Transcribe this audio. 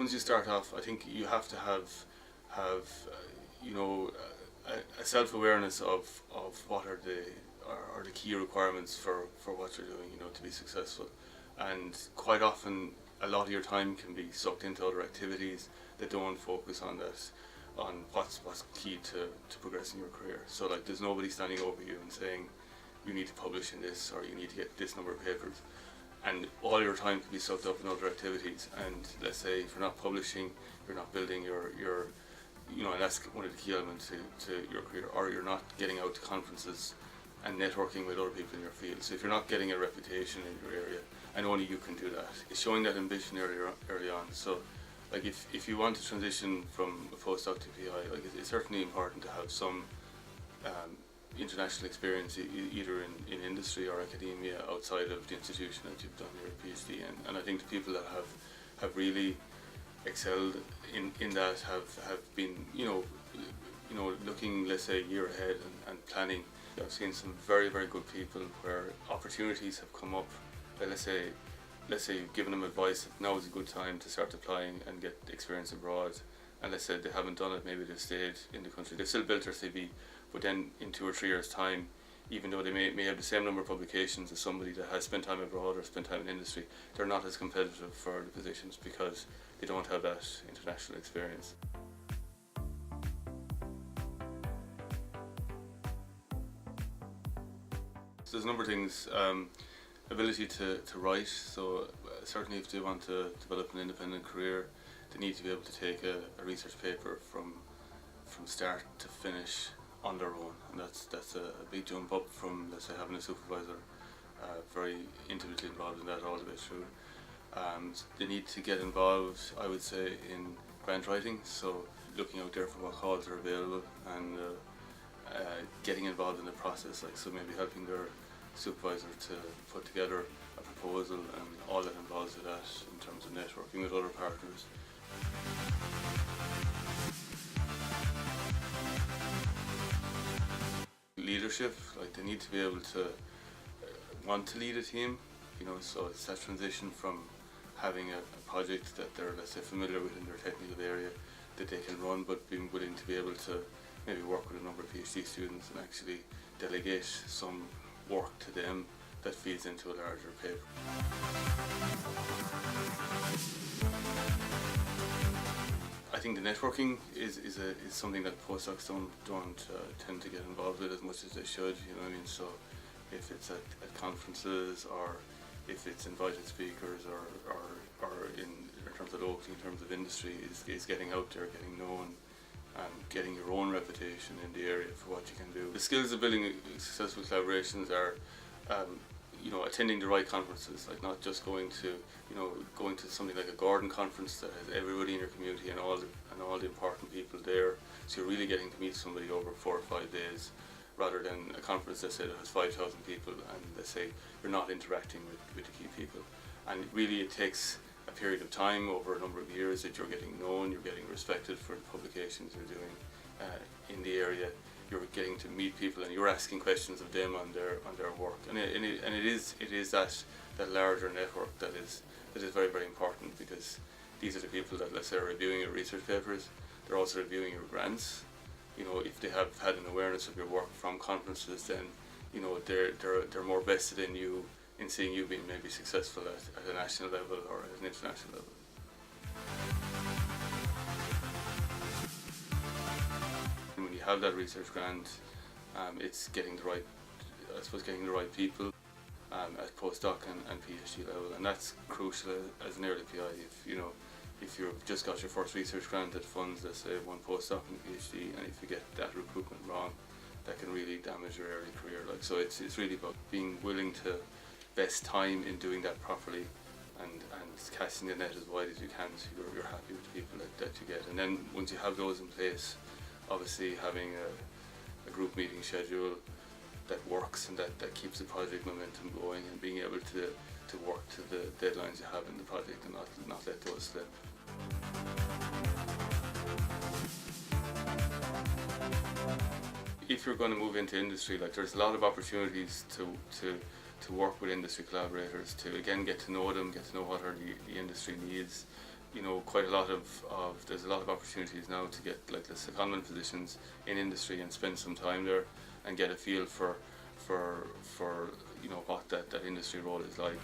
once you start off, I think you have to have you know a self-awareness of what are the key requirements for what you're doing, to be successful. And quite often a lot of your time can be sucked into other activities that don't focus on that, on what's key to progressing your career. So like there's nobody standing over you and saying you need to publish in this or you need to get this number of papers, and all your time can be sucked up in other activities. And let's say if you're not publishing, you're not building your and that's one of the key elements to your career, or you're not getting out to conferences and networking with other people in your field. So if you're not getting a reputation in your area, and only you can do that, it's showing that ambition early on. So like if you want to transition from a postdoc to PI, like it's certainly important to have some international experience, either in industry or academia outside of the institution that you've done your PhD in. And I think the people that have really excelled in that have been looking, let's say, a year ahead and planning. I've seen some very, very good people where opportunities have come up. Let's say you've given them advice that now is a good time to start applying and get experience abroad, and let's say they haven't done it, maybe they've stayed in the country, they've still built their CV, but then in 2 or 3 years time, even though they may have the same number of publications as somebody that has spent time abroad or spent time in industry, they're not as competitive for the positions because they don't have that international experience. So there's a number of things. Ability to write, so certainly if they want to develop an independent career, they need to be able to take a research paper from start to finish on their own, and that's a big jump up from, let's say, having a supervisor very intimately involved in that all the way through. They need to get involved, I would say, in grant writing, so looking out there for what calls are available and getting involved in the process, like so maybe helping their supervisor to put together a proposal and all that involves with that in terms of networking with other partners. Leadership, like they need to be able to want to lead a team, so it's that transition from having a project that they're, let's say, familiar with in their technical area that they can run, but being willing to be able to maybe work with a number of PhD students and actually delegate some work to them that feeds into a larger paper. I think the networking is something that postdocs don't tend to get involved with as much as they should. So if it's at conferences or if it's invited speakers or in terms of local, in terms of industry, is getting out there, getting known, and getting your own reputation in the area for what you can do. The skills of building successful collaborations are, attending the right conferences, like not just going to something like a Gordon conference that has everybody in your community and all the important people there. So you're really getting to meet somebody over 4 or 5 days, rather than a conference, let's say, that has 5,000 people, and let's say you're not interacting with the key people. And really, it takes a period of time over a number of years that you're getting known, you're getting respected for the publications you're doing in the area. You're getting to meet people and you're asking questions of them on their work, and it is that larger network that is very, very important, because these are the people that, let's say, are reviewing your research papers. They're also reviewing your grants. If they have had an awareness of your work from conferences, then they're more vested in you, in seeing you being maybe successful at a national level or at an international level. When you have that research grant, it's getting the right people at postdoc and PhD level, and that's crucial as an early PI. If you've just got your first research grant that funds, let's say, 1 postdoc and PhD, and if you get that recruitment wrong, that can really damage your early career. So it's really about being willing to invest time in doing that properly and casting the net as wide as you can, so you're happy with the people that you get. And then once you have those in place, obviously having a group meeting schedule that works and that keeps the project momentum going, and being able to work to the deadlines you have in the project and not let those slip. If you're going to move into industry, there's a lot of opportunities to work with industry collaborators, to again get to know them, get to know what are the industry needs. you know, quite a lot of there's a lot of opportunities now to get like the secondment positions in industry and spend some time there and get a feel for you know what that industry role is like.